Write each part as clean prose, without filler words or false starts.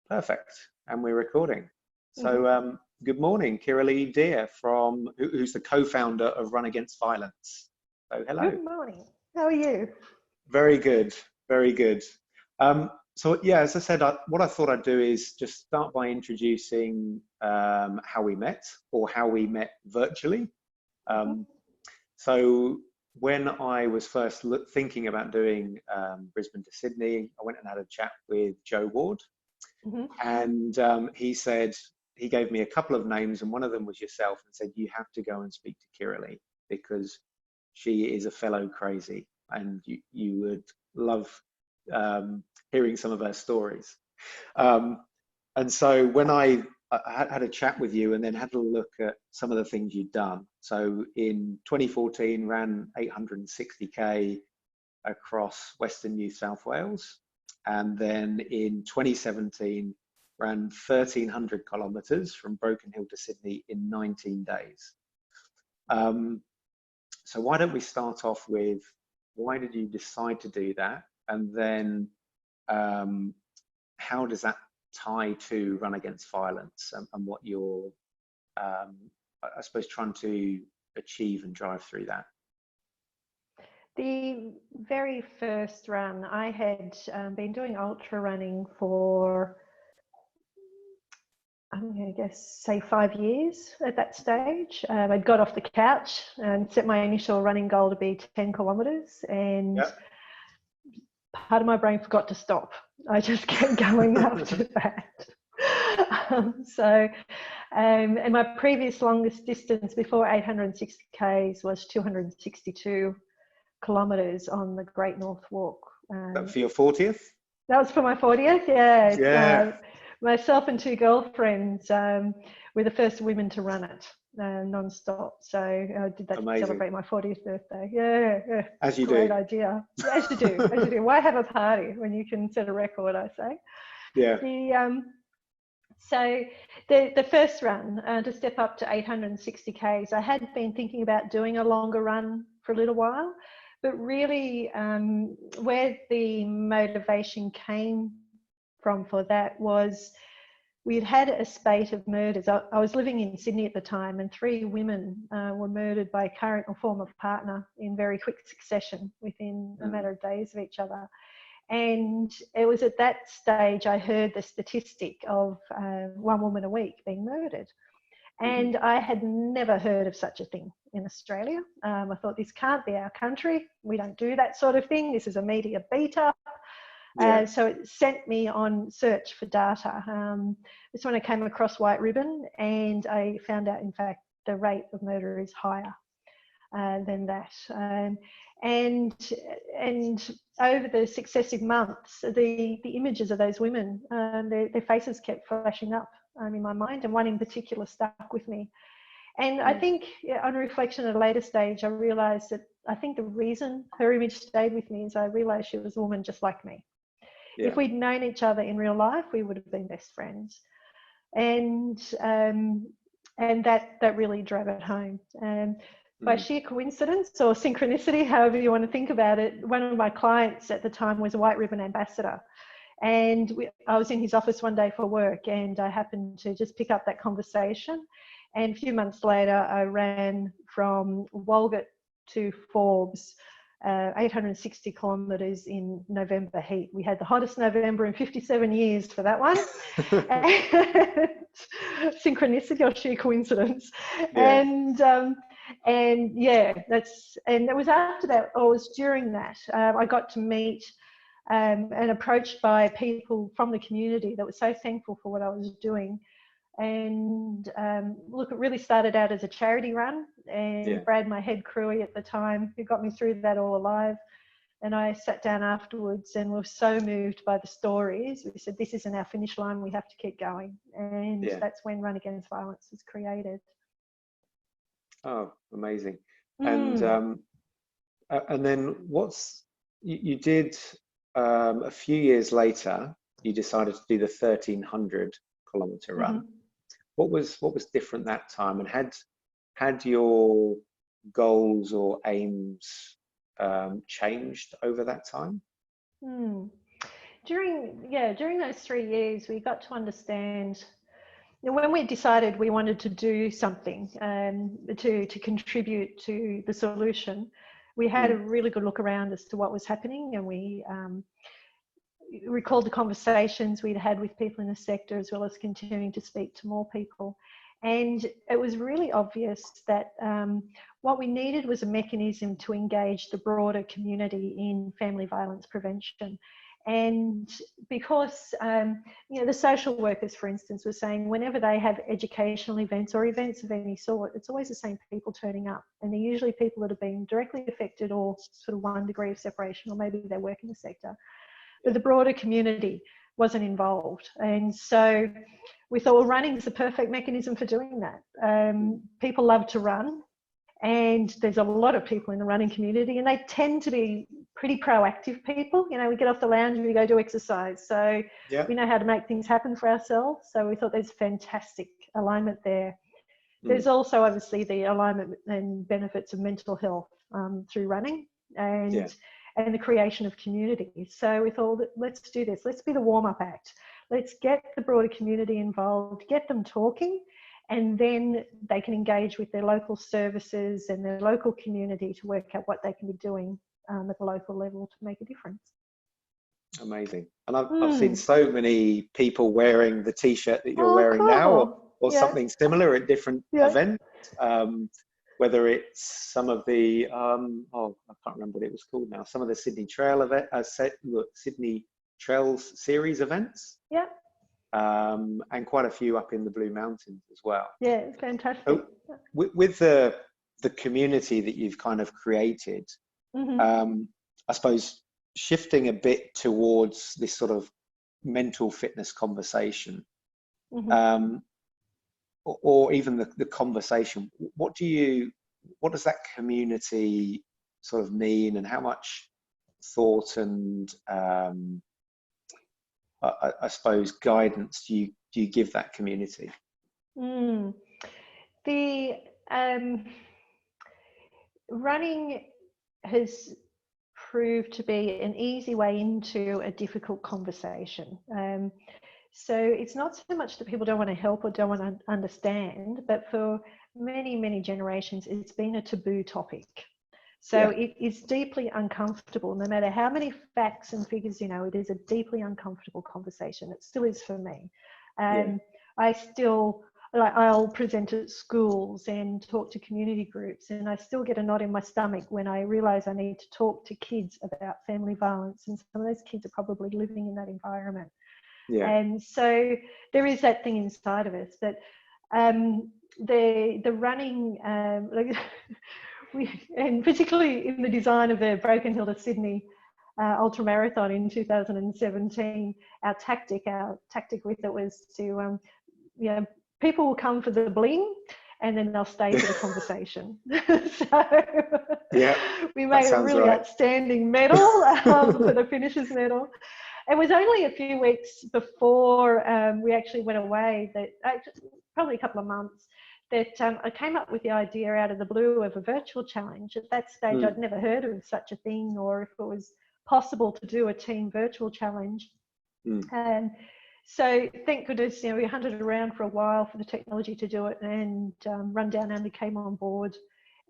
Perfect. And we're recording. Mhm. So, good morning, Kirrily dear, who's the co-founder of Run Against Violence. So, hello. Good morning. How are you? Very good. Very good. So, yeah, as I said, what I thought I'd do is just start by introducing how we met, or how we met virtually. Mhm. Um, so, when I was first thinking about doing Brisbane to Sydney, I went and had a chat with Joe Ward. Mhm. And he gave me a couple of names, and one of them was yourself, and said, you have to go and speak to Kirrily because she is a fellow crazy, and you would love hearing some of her stories. Um, and so when I had a chat with you and then had a look at some of the things you'd done. So in 2014, ran 860K across Western New South Wales. And then in 2017, ran 1,300 kilometers from Broken Hill to Sydney in 19 days. So why don't we start off with, why did you decide to do that? And then how does that tie to Run Against Violence and what you're, I suppose, trying to achieve and drive through that? The very first run, I had been doing ultra running for, I'm going to guess, say 5 years at that stage. I'd got off the couch and set my initial running goal to be 10 kilometres, and Yeah. part of my brain forgot to stop. I just kept going after that. And my previous longest distance before 860 Ks was 262 kilometres on the Great North Walk. For your 40th? That was for my 40th, yeah. Yeah. Myself and two girlfriends were the first women to run it non-stop. So I did that Amazing. to celebrate my 40th birthday. Yeah. As you Great do. idea. As you do, as you do. Why have a party when you can set a record, I say. Yeah. So the first run, to step up to 860 Ks, I had been thinking about doing a longer run for a little while, but really where the motivation came from for that was we'd had a spate of murders. I was living in Sydney at the time, and 3 women were murdered by a current or former partner in very quick succession within a matter of days of each other. And it was at that stage I heard the statistic of 1 woman a week being murdered. And I had never heard of such a thing in Australia. I thought, this can't be our country. We don't do that sort of thing. This is a media beat-up. Yeah. So it sent me on search for data. This when I came across White Ribbon, and I found out, in fact, the rate of murder is higher than that. And over the successive months, the images of those women, their faces kept flashing up in my mind, and one in particular stuck with me. And I think on reflection at a later stage, I realised that I think the reason her image stayed with me is I realised she was a woman just like me. Yeah. If we'd known each other in real life, we would have been best friends. And that really drove it home. By sheer coincidence or synchronicity, however you want to think about it, one of my clients at the time was a White Ribbon ambassador. And I was in his office one day for work, and I happened to just pick up that conversation. And a few months later, I ran from Walgett to Forbes, 860 kilometres in November heat. We had the hottest November in 57 years for that one. Synchronicity or sheer coincidence. Yeah. And yeah, and it was after that, or it was during that, I got to meet and approached by people from the community that were so thankful for what I was doing. And look, it really started out as a charity run, and Brad, my head crewie at the time, who got me through that all alive, and I sat down afterwards and were so moved by the stories. We said, this isn't our finish line, we have to keep going. And that's when Run Against Violence was created. Oh, amazing. And then you did a few years later, you decided to do the 1,300 kilometer run. What was different that time, and had your goals or aims changed over that time? during those 3 years, we got to understand. When we decided we wanted to do something to contribute to the solution, we had a really good look around as to what was happening, and we recalled the conversations we'd had with people in the sector, as well as continuing to speak to more people. And it was really obvious that what we needed was a mechanism to engage the broader community in family violence prevention. And because, the social workers, for instance, were saying whenever they have educational events or events of any sort, it's always the same people turning up. And they're usually people that have been directly affected or sort of 1 degree of separation, or maybe they work in the sector. But the broader community wasn't involved. And so we thought, well, running is the perfect mechanism for doing that. People love to run, and there's a lot of people in the running community, and they tend to be pretty proactive people. We get off the lounge and we go do exercise. So we know how to make things happen for ourselves. So we thought there's fantastic alignment there. There's also obviously the alignment and benefits of mental health through running, and the creation of community. So we thought, let's do this. Let's be the warm-up act. Let's get the broader community involved, get them talking, and then they can engage with their local services and their local community to work out what they can be doing at the local level to make a difference. Amazing. And I've seen so many people wearing the T-shirt that you're wearing now, or something similar at different events. Whether it's some of the, I can't remember what it was called now, some of the Sydney Trail Sydney Trails series events. And quite a few up in the Blue Mountains as well. Yeah, it's fantastic. So with the community that you've kind of created, I suppose shifting a bit towards this sort of mental fitness conversation, or even the conversation, what does that community sort of mean, and how much thought and I suppose guidance do you give that community? The running has proved to be an easy way into a difficult conversation. So it's not so much that people don't want to help or don't want to understand, but for many, many generations, it's been a taboo topic. So it is deeply uncomfortable. No matter how many facts and figures you know, it is a deeply uncomfortable conversation. It still is for me. I'll present at schools and talk to community groups, and I still get a knot in my stomach when I realise I need to talk to kids about family violence, and some of those kids are probably living in that environment. And so there is that thing inside of us that the running, and particularly in the design of the Broken Hill to Sydney ultramarathon in 2017, our tactic with it was to, people will come for the bling and then they'll stay for the conversation. So we made a really outstanding medal for the finishers medal. It was only a few weeks before we actually went away, probably a couple of months, that I came up with the idea out of the blue of a virtual challenge. At that stage, I'd never heard of such a thing, or if it was possible to do a team virtual challenge. And so thank goodness, we hunted around for a while for the technology to do it, and Rundown only came on board.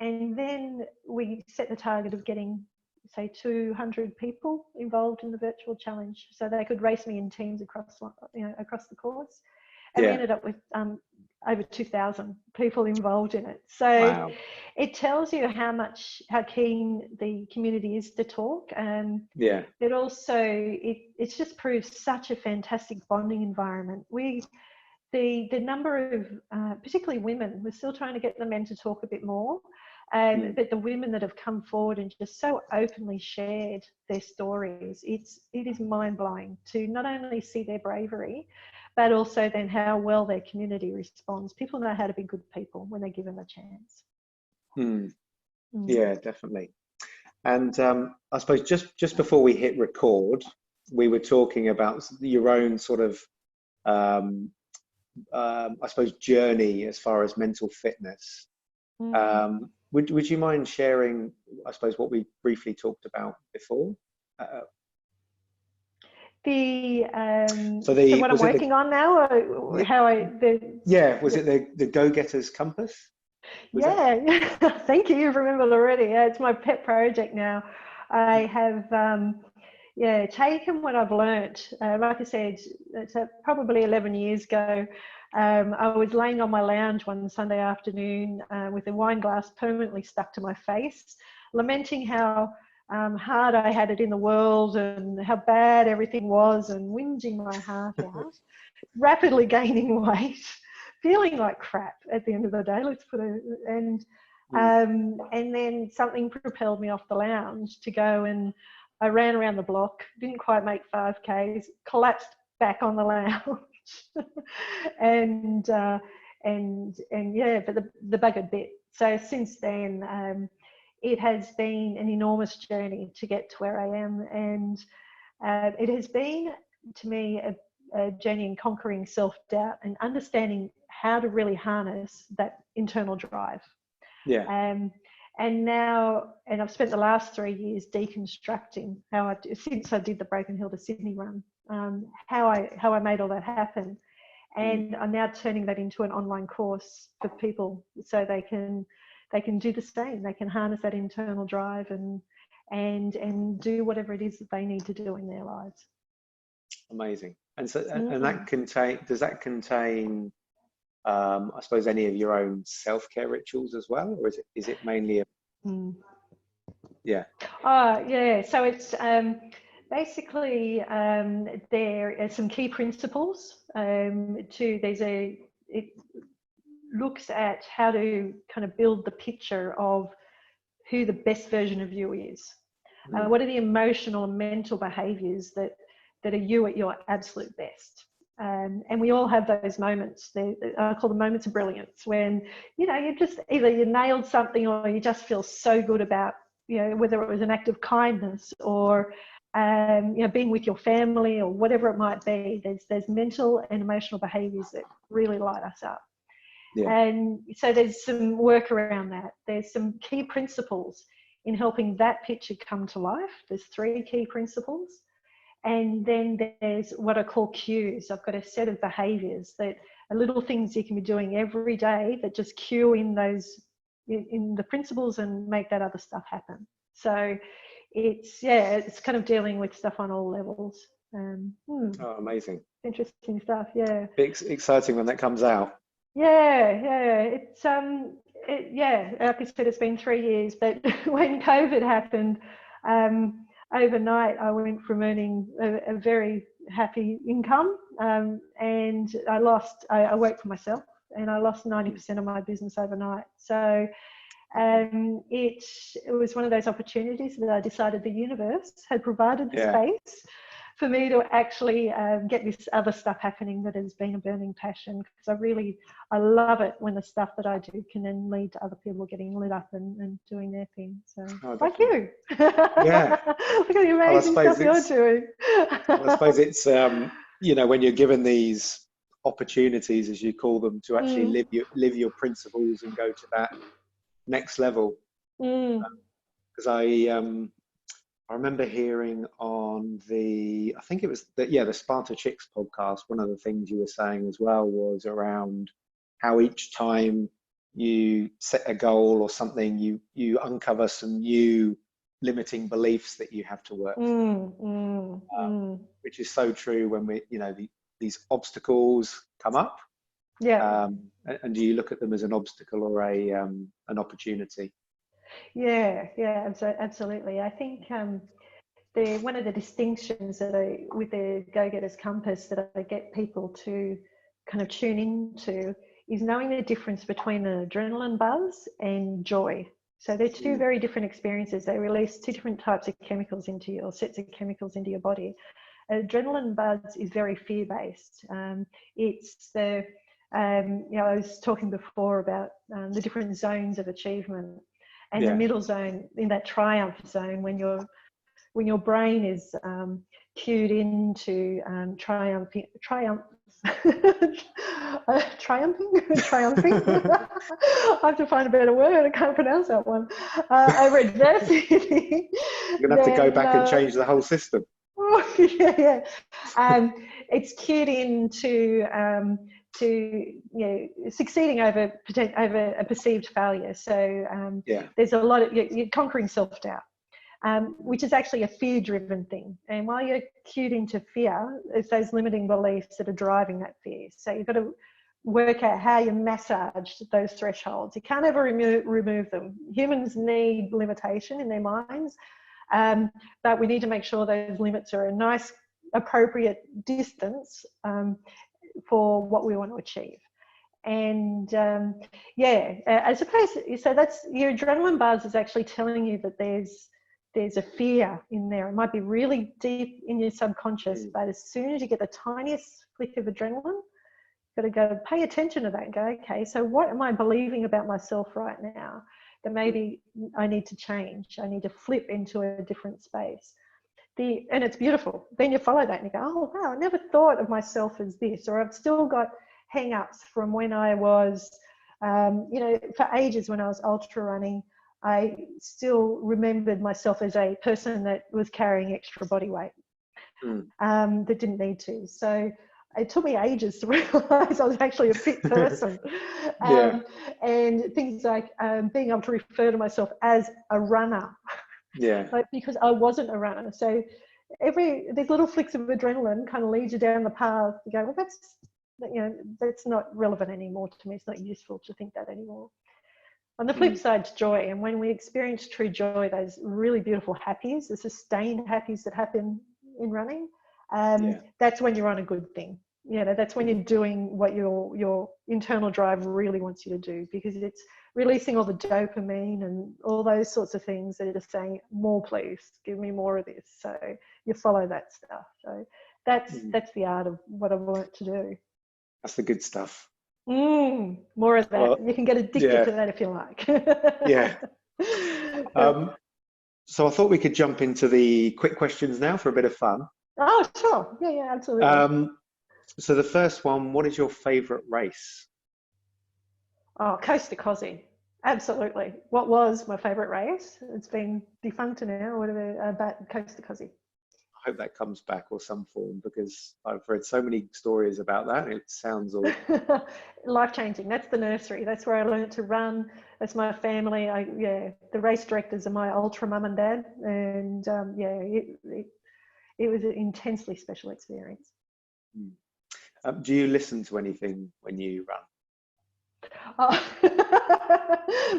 And then we set the target of getting, say, 200 people involved in the virtual challenge, so they could race me in teams across the course. And we ended up with over 2,000 people involved in it. So it tells you how keen the community is to talk. And it also, it's just proves such a fantastic bonding environment. The number of, particularly women, we're still trying to get the men to talk a bit more. But the women that have come forward and just so openly shared their stories, it is mind-blowing to not only see their bravery, but also then how well their community responds. People know how to be good people when they're given a chance. Yeah, definitely. And I suppose just before we hit record, we were talking about your own sort of, I suppose, journey as far as mental fitness. Would you mind sharing, I suppose, what we briefly talked about before? The So so what I'm was it working on now, or how was it the Go-Getters Compass? Was that? yeah. Thank you. You've remembered already. Yeah, it's my pet project now. I have taken what I've learnt. Like I said, it's probably 11 years ago. I was laying on my lounge one Sunday afternoon with a wine glass permanently stuck to my face, lamenting how hard I had it in the world and how bad everything was, and whinging my heart out, rapidly gaining weight, feeling like crap at the end of the day, let's put it, and then something propelled me off the lounge to go, and I ran around the block, didn't quite make 5Ks, collapsed back on the lounge. and yeah, but the bugger bit. So since then, it has been an enormous journey to get to where I am, and it has been, to me, a journey in conquering self-doubt and understanding how to really harness that internal drive. Yeah. And now, and I've spent the last 3 years deconstructing how since I did the Broken Hill to Sydney run, how I made all that happen. And I'm now turning that into an online course for people so they can do the same. They can harness that internal drive and do whatever it is that they need to do in their lives. Amazing. And so, and does that contain, I suppose, any of your own self-care rituals as well, or is it mainly yeah? Yeah. So it's basically there are some key principles. It looks at how to kind of build the picture of who the best version of you is. What are the emotional and mental behaviours that are you at your absolute best? And we all have those moments. I call them moments of brilliance, when you just either you nailed something or you just feel so good about whether it was an act of kindness or being with your family or whatever it might be. There's mental and emotional behaviours that really light us up. Yeah. And so there's some work around that. There's some key principles in helping that picture come to life. There's 3 key principles. And then there's what I call cues. I've got a set of behaviours that are little things you can be doing every day that just cue in the principles and make that other stuff happen. So it's kind of dealing with stuff on all levels. Oh, amazing. Interesting stuff, yeah. Exciting when that comes out. Yeah. It's like I said, it's been 3 years, but when COVID happened, overnight I went from earning a very happy income, and I worked for myself, and I lost 90% of my business overnight. So it was one of those opportunities that I decided the universe had provided the space for me to actually get this other stuff happening that has been a burning passion, because I love it when the stuff that I do can then lead to other people getting lit up and doing their thing. So like you. Yeah. Look at the amazing stuff you're doing. I suppose it's, when you're given these opportunities, as you call them, to actually live your principles and go to that next level. Because I remember hearing on I think it was the Sparta Chicks podcast, one of the things you were saying as well was around how each time you set a goal or something, you uncover some new limiting beliefs that you have to work through, which is so true when these obstacles come up. Yeah. And do you look at them as an obstacle or an opportunity? Yeah, absolutely. I think one of the distinctions that with the Go-Getters Compass that I get people to kind of tune into is knowing the difference between an adrenaline buzz and joy. So they're 2 very different experiences. They release 2 different types of chemicals sets of chemicals into your body. Adrenaline buzz is very fear-based. It's I was talking before about the different zones of achievement. And the middle zone, in that triumph zone, when your brain is cued into triumphing. I have to find a better word. I can't pronounce that one. Over adversity. You're going to have to go back and change the whole system. Yeah, yeah. It's cued into succeeding over a perceived failure. So there's a lot of you're conquering self-doubt, which is actually a fear-driven thing. And while you're cued into fear, it's those limiting beliefs that are driving that fear. So you've got to work out how you massage those thresholds. You can't ever remove them. Humans need limitation in their minds, but we need to make sure those limits are a nice, appropriate distance for what we want to achieve. And I suppose, so that's your adrenaline buzz is actually telling you that there's a fear in there. It might be really deep in your subconscious, but as soon as you get the tiniest flick of adrenaline, you've got to go pay attention to that and go, okay, so what am I believing about myself right now that maybe I need to change? I need to flip into a different space. And it's beautiful. Then you follow that and you go, oh, wow, I never thought of myself as this, or I've still got hang-ups from when I was, for ages when I was ultra running, I still remembered myself as a person that was carrying extra body weight that didn't need to. So it took me ages to realise I was actually a fit person. And things like being able to refer to myself as a runner. Because I wasn't a runner. So these little flicks of adrenaline kind of lead you down the path. You go, well, that's not relevant anymore to me. It's not useful to think that anymore. On the flip side's joy. And when we experience true joy, those really beautiful happies, the sustained happies that happen in running, that's when you're on a good thing. That's when you're doing what your internal drive really wants you to do, because it's releasing all the dopamine and all those sorts of things that are just saying, more please, give me more of this. So you follow that stuff. So that's the art of what I've learned to do. That's the good stuff. More of that. Well, you can get addicted to that if you like. So I thought we could jump into the quick questions now for a bit of fun. Oh, sure. Yeah, absolutely. So the first one, what is your favourite race? Oh, Coast to Cozzy. Absolutely. What was my favourite race? It's been defunct now, whatever, about Coast to Cozzy. I hope that comes back or some form, because I've read so many stories about that. It sounds all life-changing. That's the nursery. That's where I learned to run. That's my family. The race directors are my ultra mum and dad, and it was an intensely special experience. Do you listen to anything when you run?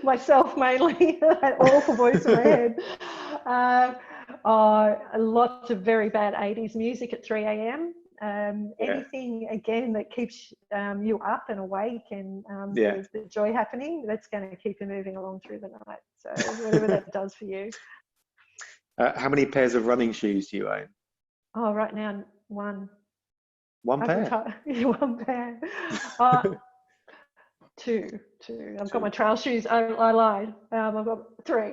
Myself mainly. That awful voice in my head. Lots of very bad 80s music at 3 a.m. Anything again that keeps you up and awake and there's the joy happening, that's going to keep you moving along through the night. So whatever that does for you. How many pairs of running shoes do you own? Oh, right now, one. One pair? One pair. Two. I've got my trail shoes. I lied. I've got three.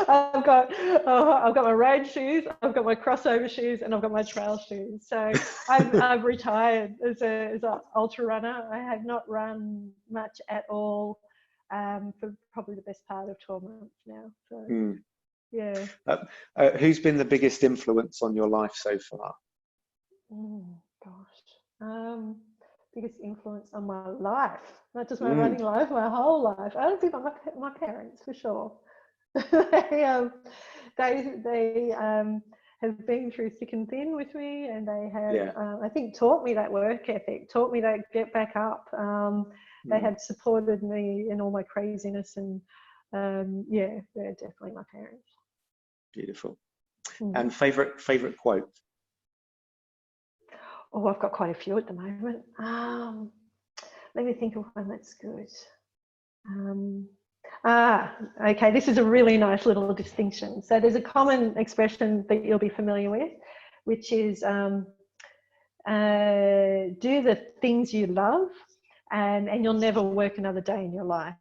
I've got my road shoes. I've got my crossover shoes, and I've got my trail shoes. So I've retired as an ultra runner. I have not run much at all for probably the best part of 12 months now. So yeah. Who's been the biggest influence on your life so far? Oh gosh. Biggest influence on my life, not just my running life, my whole life. I don't think my parents, for sure. They have been through thick and thin with me, and they have, I think, taught me that work ethic, taught me that get back up. They have supported me in all my craziness, and they're definitely my parents. Beautiful. And favorite quote? Oh, I've got quite a few at the moment. Let me think of one that's good. Okay, this is a really nice little distinction. So there's a common expression that you'll be familiar with, which is do the things you love and you'll never work another day in your life.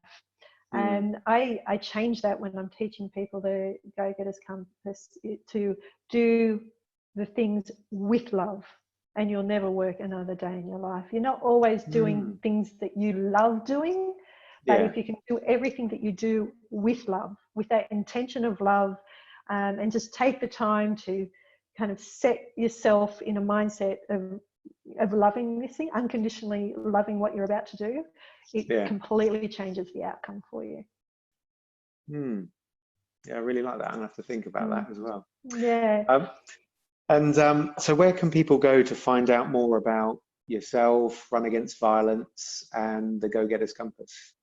And I change that when I'm teaching people the Go-Getters Compass to do the things with love. And you'll never work another day in your life. You're not always doing things that you love doing, but if you can do everything that you do with love, with that intention of love, and just take the time to kind of set yourself in a mindset of loving this thing, unconditionally loving what you're about to do, it completely changes the outcome for you. Yeah, I really like that. I'm gonna have to think about that as well. Yeah. So where can people go to find out more about yourself, Run Against Violence, and the Go-Getters Compass?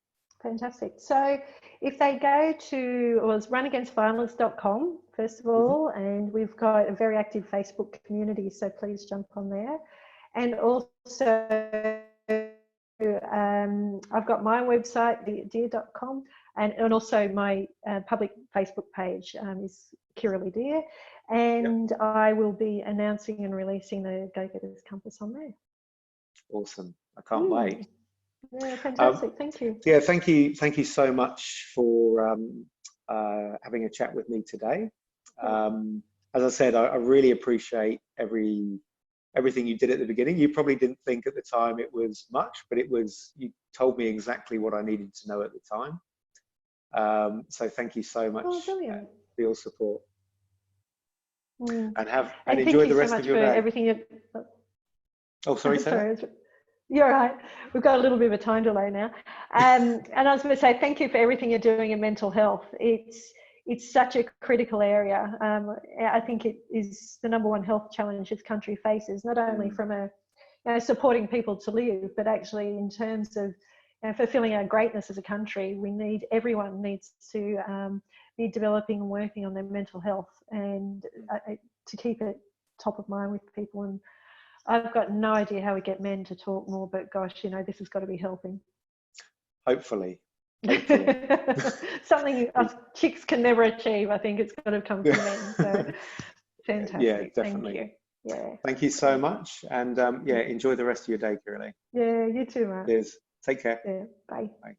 Fantastic. So if they go to runagainstviolence.com, first of all, and we've got a very active Facebook community, so please jump on there. And also I've got my website, dear.com, and also my public Facebook page is Kirrily Dear, and I will be announcing and releasing the Go-Getters Compass on there. Awesome. I can't wait. Yeah, fantastic. Thank you. Yeah, thank you so much for having a chat with me today. As I said, I really appreciate everything you did at the beginning. You probably didn't think at the time it was much, but you told me exactly what I needed to know at the time. So thank you so much for your support. And enjoy the rest of your day. Thank you so much for everything. Oh, sorry, Sarah. You're all right. We've got a little bit of a time delay now. And I was going to say thank you for everything you're doing in mental health. It's such a critical area. I think it is the #1 health challenge this country faces, not only from supporting people to live, but actually in terms of fulfilling our greatness as a country. Everyone needs to be developing and working on their mental health, and to keep it top of mind with people. And I've got no idea how we get men to talk more, but gosh, this has got to be helping. Hopefully. Something us chicks can never achieve. I think it's got to come from men. So fantastic. Yeah, definitely. Thank you. Yeah. Thank you so much. And enjoy the rest of your day, Kirrily. Yeah, you too, Mark. Cheers. Take care. Yeah. Bye. Bye.